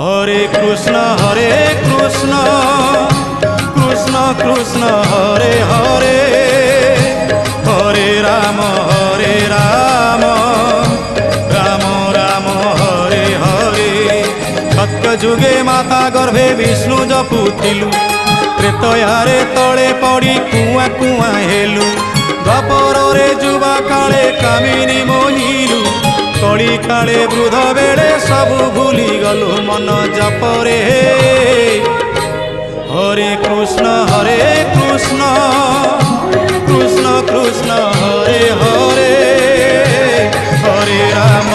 হরে কৃষ্ণ কৃষ্ণ কৃষ্ণ হরে হরে, হরে রাম রাম রাম হরে হরে। সত্য যুগে মাতা গর্ভে বিষ্ণু জপুଥିଲୁ, ତ୍ରେତୟାରେ ତଳେ ପଡ଼ି କୁଆଁ କୁଆଁ ହେଲୁ। ଦ୍ୱାପରରେ ଯୁବା କାଳେ କାମିନୀ ମୋହିଲୁ, କଳି କାଳେ ବୃଦ୍ଧ ବେଳେ ସବୁ ଭୁଲିଗଲୁ ମନ ଜପରେ। হরে কৃষ্ণ কৃষ্ণ কৃষ্ণ কৃষ্ণ হরে হরে, হরে রাম